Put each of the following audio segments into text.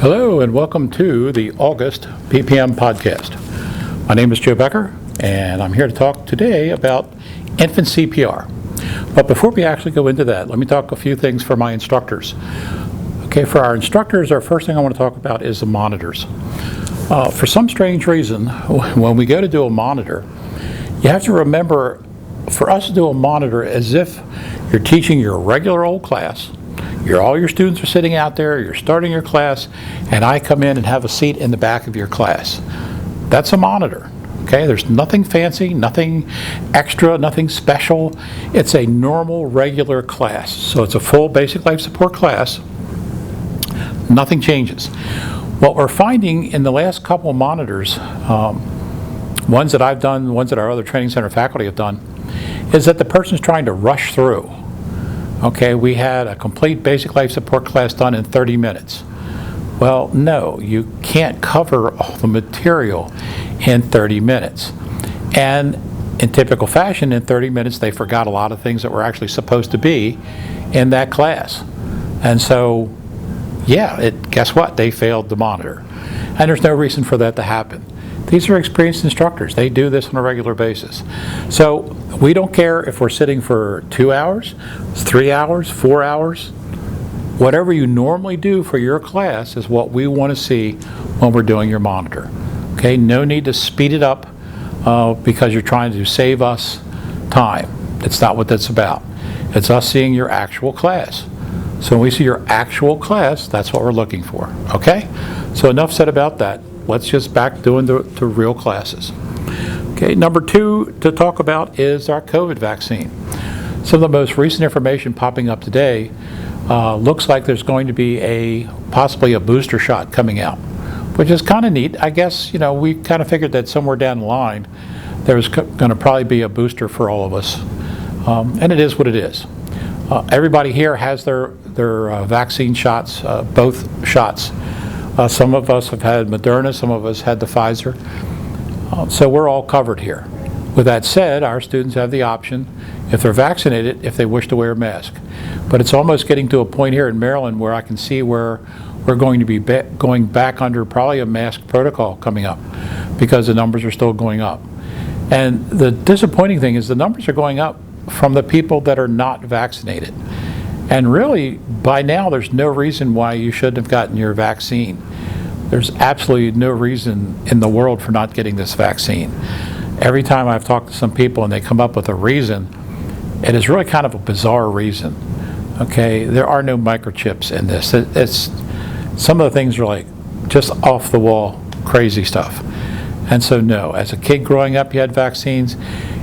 Hello and welcome to the August PPM podcast. My name is Joe Becker and I'm here to talk today about infant CPR. But before we actually go into that, let me talk a few things for my instructors. Okay, for our instructors, our first thing I want to talk about is the monitors. For some strange reason, when we go to do a monitor, you have to remember for us to do a monitor as if you're teaching your regular old class. All your students are sitting out there, you're starting your class, and I come in and have a seat in the back of your class. That's a monitor, okay? There's nothing fancy, nothing extra, nothing special. It's a normal, regular class. So it's a full basic life support class. Nothing changes. What we're finding in the last couple of monitors, ones that I've done, ones that our other training center faculty have done, is that the person's trying to rush through. Okay, we had a complete basic life support class done in 30 minutes. Well, no, you can't cover all the material in 30 minutes. And in typical fashion, in 30 minutes, they forgot a lot of things that were actually supposed to be in that class. And so, yeah, guess what? They failed the monitor. And there's no reason for that to happen. These are experienced instructors. They do this on a regular basis. So we don't care if we're sitting for 2 hours, 3 hours, 4 hours. Whatever you normally do for your class is what we want to see when we're doing your monitor. Okay, no need to speed it up because you're trying to save us time. That's not what that's about. It's us seeing your actual class. So when we see your actual class, that's what we're looking for. Okay? So enough said about that. Let's just back doing the real classes. Okay, number 2 to talk about is our COVID vaccine. Some of the most recent information popping up today looks like there's going to be possibly a booster shot coming out, which is kind of neat. I guess, we kind of figured that somewhere down the line there was going to probably be a booster for all of us. And it is what it is. Everybody here has their vaccine shots, both shots. Some of us have had Moderna, some of us had the Pfizer. So we're all covered here. With that said, our students have the option, if they're vaccinated, if they wish to wear a mask. But it's almost getting to a point here in Maryland where I can see where we're going to be going back under probably a mask protocol coming up because the numbers are still going up. And the disappointing thing is the numbers are going up from the people that are not vaccinated. And really, by now, there's no reason why you shouldn't have gotten your vaccine. There's absolutely no reason in the world for not getting this vaccine. Every time I've talked to some people and they come up with a reason, it is really kind of a bizarre reason. Okay, there are no microchips in this. Some of the things are like just off the wall, crazy stuff. And so no, as a kid growing up, you had vaccines.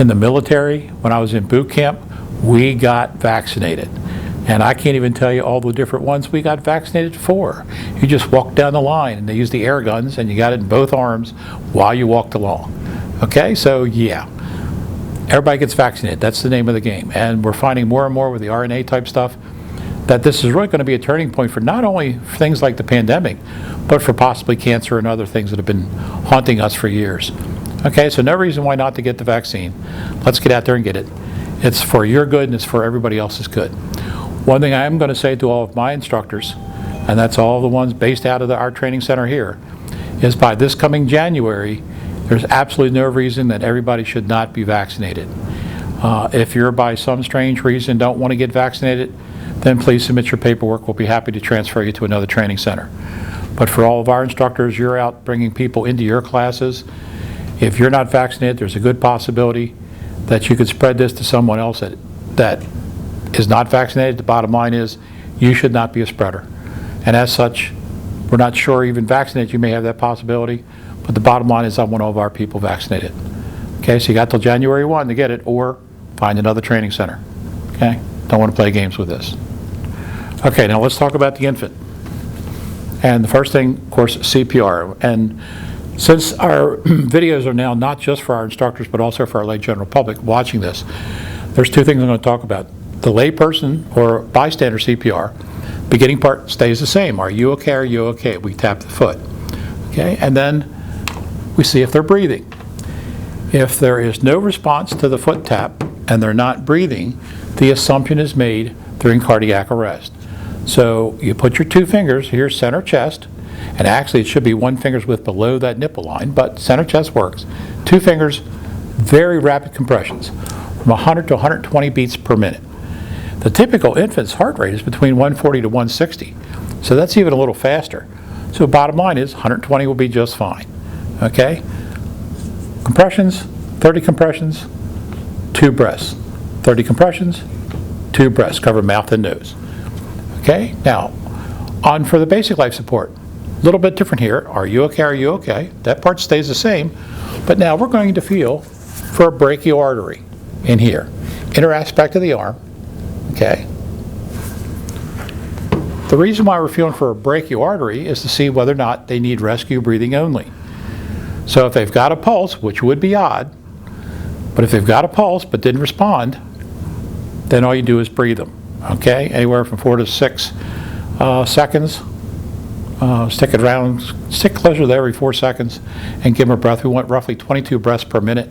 In the military, when I was in boot camp, we got vaccinated. And I can't even tell you all the different ones we got vaccinated for. You just walked down the line and they used the air guns and you got it in both arms while you walked along. Okay, so yeah, everybody gets vaccinated. That's the name of the game. And we're finding more and more with the RNA type stuff that this is really going to be a turning point for not only things like the pandemic, but for possibly cancer and other things that have been haunting us for years. Okay, so no reason why not to get the vaccine. Let's get out there and get it. It's for your good and it's for everybody else's good. One thing I am going to say to all of my instructors, and that's all the ones based out of our training center here, is by this coming January, there's absolutely no reason that everybody should not be vaccinated. If you're by some strange reason don't want to get vaccinated, then please submit your paperwork. We'll be happy to transfer you to another training center. But for all of our instructors, you're out bringing people into your classes. If you're not vaccinated, there's a good possibility that you could spread this to someone else that is not vaccinated. The bottom line is you should not be a spreader. And as such, we're not sure even vaccinated you may have that possibility, but the bottom line is I want all of our people vaccinated. Okay, so you got till January 1 to get it or find another training center. Okay, don't want to play games with this. Okay, now let's talk about the infant. And the first thing, of course, CPR. And since our videos are now not just for our instructors but also for our lay general public watching this, there's 2 things I'm going to talk about. The layperson or bystander CPR, beginning part stays the same. Are you okay? Are you okay? We tap the foot. Okay, and then we see if they're breathing. If there is no response to the foot tap and they're not breathing, the assumption is made during cardiac arrest. So you put your 2 fingers here, center chest, and actually it should be 1 finger's width below that nipple line, but center chest works. 2 fingers, very rapid compressions, from 100 to 120 beats per minute. The typical infant's heart rate is between 140 to 160, so that's even a little faster. So bottom line is 120 will be just fine. Okay? Compressions, 30 compressions, 2 breaths. 30 compressions, 2 breaths, cover mouth and nose. Okay? Now, on for the basic life support. A little bit different here. Are you okay? Are you okay? That part stays the same, but now we're going to feel for a brachial artery in here, inner aspect of the arm. Okay. The reason why we're feeling for a brachial artery is to see whether or not they need rescue breathing only. So if they've got a pulse, which would be odd, but if they've got a pulse but didn't respond, then all you do is breathe them. Okay, anywhere from 4 to 6 seconds. Stick it around, stick closer to every 4 seconds, and give them a breath. We want roughly 22 breaths per minute.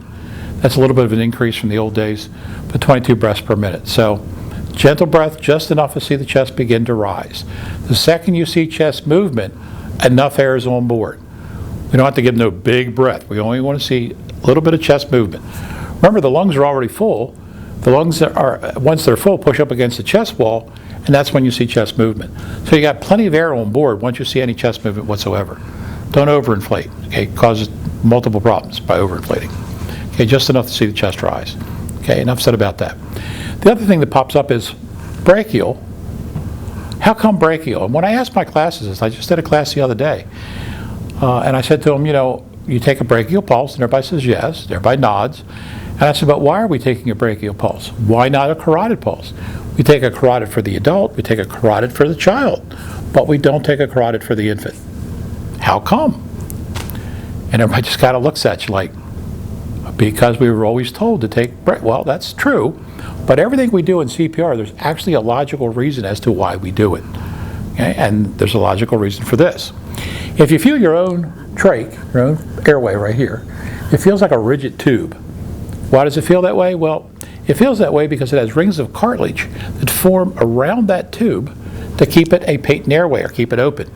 That's a little bit of an increase from the old days, but 22 breaths per minute. So gentle breath, just enough to see the chest begin to rise. The second you see chest movement, enough air is on board. We don't have to give no big breath. We only want to see a little bit of chest movement. Remember, the lungs are already full. The lungs are, once they're full, push up against the chest wall, and that's when you see chest movement. So you got plenty of air on board once you see any chest movement whatsoever. Don't overinflate. Okay, it causes multiple problems by overinflating. Okay, just enough to see the chest rise. Okay, enough said about that. The other thing that pops up is brachial. How come brachial? And when I ask my classes, I just did a class the other day, and I said to them, you know, you take a brachial pulse, and everybody says yes, everybody nods. And I said, but why are we taking a brachial pulse? Why not a carotid pulse? We take a carotid for the adult, we take a carotid for the child, but we don't take a carotid for the infant. How come? And everybody just kind of looks at you like, because we were always told to take, well, that's true, but everything we do in CPR, there's actually a logical reason as to why we do it. Okay? And there's a logical reason for this. If you feel your own trach, your own airway right here, it feels like a rigid tube. Why does it feel that way? Well, it feels that way because it has rings of cartilage that form around that tube to keep it a patent airway or keep it open.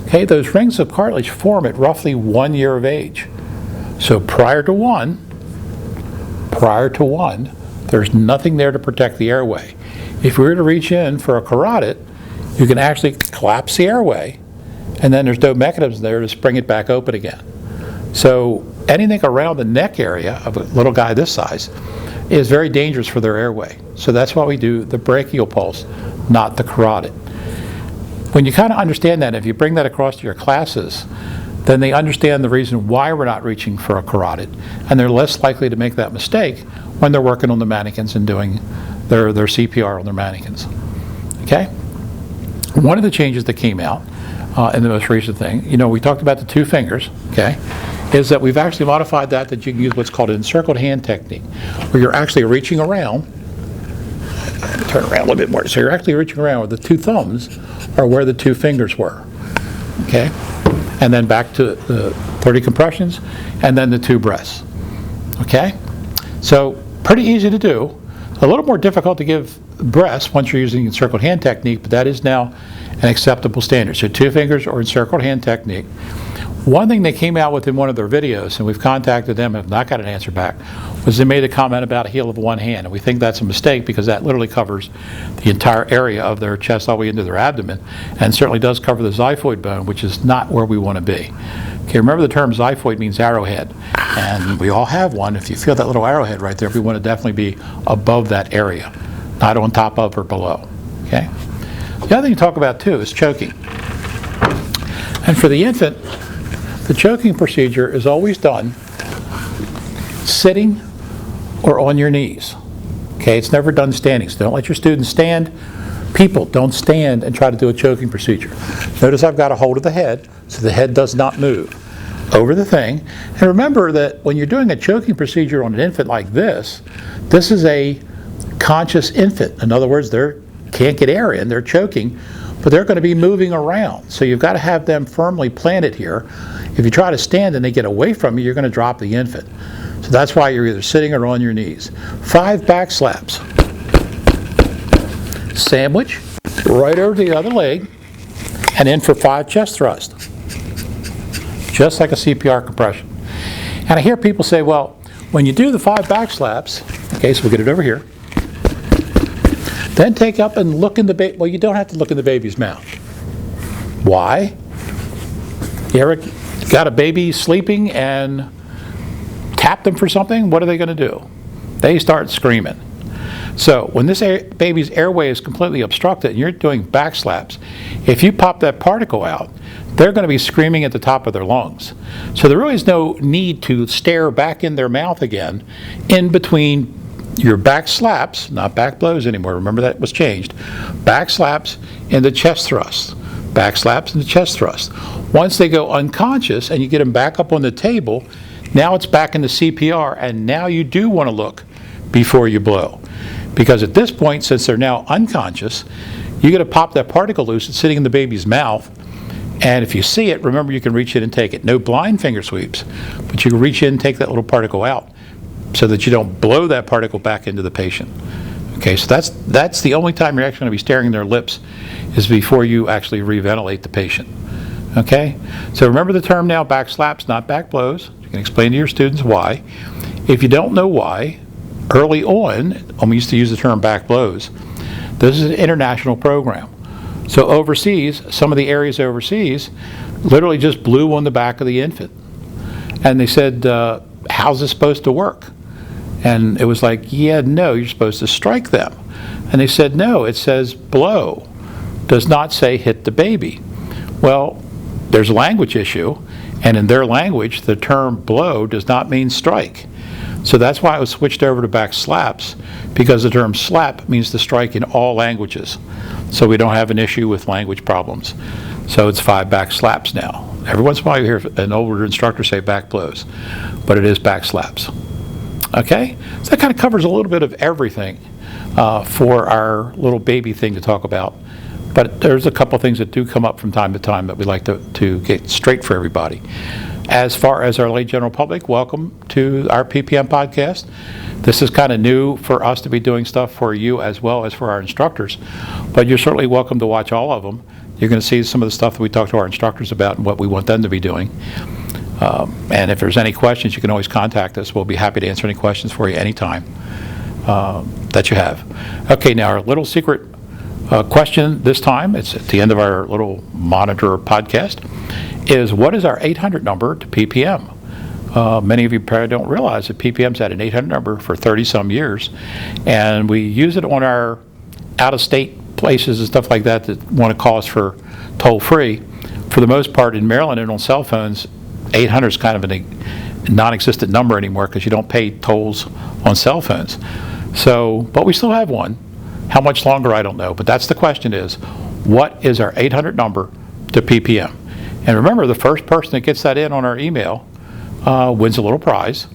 Okay, those rings of cartilage form at roughly 1 year of age. So prior to one, there's nothing there to protect the airway. If we were to reach in for a carotid, you can actually collapse the airway, and then there's no mechanism there to spring it back open again. So anything around the neck area of a little guy this size is very dangerous for their airway. So that's why we do the brachial pulse, not the carotid. When you kind of understand that, if you bring that across to your classes, then they understand the reason why we're not reaching for a carotid, and they're less likely to make that mistake when they're working on the mannequins and doing their CPR on their mannequins. Okay? One of the changes that came out in the most recent thing, you know, we talked about the 2 fingers, okay, is that we've actually modified that you can use what's called an encircled hand technique, where you're actually reaching around, turn around a little bit more, so you're actually reaching around where the 2 thumbs are where the 2 fingers were, okay? And then back to the 30 compressions, and then the 2 breaths, okay? So pretty easy to do. A little more difficult to give breaths once you're using the encircled hand technique, but that is now an acceptable standard. So 2 fingers or encircled hand technique. One thing they came out with in one of their videos, and we've contacted them and have not got an answer back, was they made a comment about a heel of one hand. And we think that's a mistake because that literally covers the entire area of their chest all the way into their abdomen, and certainly does cover the xiphoid bone, which is not where we want to be. Okay, remember the term xiphoid means arrowhead, and we all have one. If you feel that little arrowhead right there, we want to definitely be above that area, not on top of or below. Okay. The other thing to talk about too is choking. And for the infant, the choking procedure is always done sitting or on your knees. Okay, it's never done standing, so don't let your students stand. People, don't stand and try to do a choking procedure. Notice I've got a hold of the head, so the head does not move over the thing. And remember that when you're doing a choking procedure on an infant like this is a conscious infant. In other words, they can't get air in, they're choking, but they're going to be moving around. So you've got to have them firmly planted here. If you try to stand and they get away from you, you're going to drop the infant. So that's why you're either sitting or on your knees. 5 back slaps. Sandwich, right over the other leg, and in for 5 chest thrusts, just like a CPR compression. And I hear people say, well, when you do the 5 back slaps, okay, so we'll get it over here, then take up and look in the baby. Well, you don't have to look in the baby's mouth. Why? You ever got a baby sleeping and tap them for something? What are they going to do? They start screaming. So when this baby's airway is completely obstructed and you're doing back slaps, if you pop that particle out, they're going to be screaming at the top of their lungs. So there really is no need to stare back in their mouth again in between your back slaps, not back blows anymore. Remember that was changed. Back slaps and the chest thrusts. Back slaps and the chest thrust. Once they go unconscious and you get them back up on the table, now it's back into CPR, and now you do want to look before you blow. Because at this point, since they're now unconscious, you're going to pop that particle loose. It's sitting in the baby's mouth, and if you see it, remember you can reach in and take it. No blind finger sweeps, but you can reach in and take that little particle out so that you don't blow that particle back into the patient. Okay, so that's the only time you're actually going to be staring their lips is before you actually reventilate the patient. Okay, so remember the term now, back slaps, not back blows. You can explain to your students why. If you don't know why, early on, when we used to use the term back blows, this is an international program. So overseas, some of the areas overseas literally just blew on the back of the infant. And they said, how's this supposed to work? And it was like, yeah, no, you're supposed to strike them. And they said, no, it says blow. Does not say hit the baby. Well, there's a language issue, and in their language, the term blow does not mean strike. So that's why it was switched over to back slaps, because the term slap means to strike in all languages. So we don't have an issue with language problems. So it's 5 back slaps now. Every once in a while you hear an older instructor say back blows, but it is back slaps. Okay? So that kind of covers a little bit of everything for our little baby thing to talk about. But there's a couple things that do come up from time to time that we'd like to get straight for everybody. As far as our lay general public, welcome to our PPM podcast. This is kind of new for us to be doing stuff for you as well as for our instructors, but you're certainly welcome to watch all of them. You're going to see some of the stuff that we talk to our instructors about and what we want them to be doing. And if there's any questions, you can always contact us. We'll be happy to answer any questions for you anytime that you have. Okay, now our little secret question this time, it's at the end of our little monitor podcast, is what is our 800 number to PPM? Many of you probably don't realize that PPM's had an 800 number for 30-some years, and we use it on our out-of-state places and stuff like that want to call us for toll-free. For the most part in Maryland and on cell phones, 800 is kind of a non-existent number anymore because you don't pay tolls on cell phones. So, but we still have one. How much longer, I don't know. But that's the question is, what is our 800 number to PPM? And remember, the first person that gets that in on our email wins a little prize.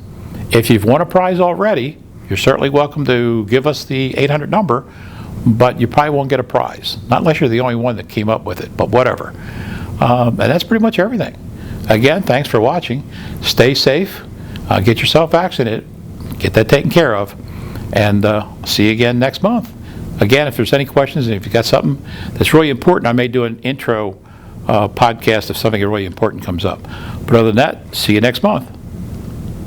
If you've won a prize already, you're certainly welcome to give us the 800 number, but you probably won't get a prize. Not unless you're the only one that came up with it, but whatever. And that's pretty much everything. Again, thanks for watching. Stay safe. Get yourself vaccinated. Get that taken care of. And see you again next month. Again, if there's any questions and if you've got something that's really important, I may do an intro podcast if something really important comes up. But other than that, see you next month.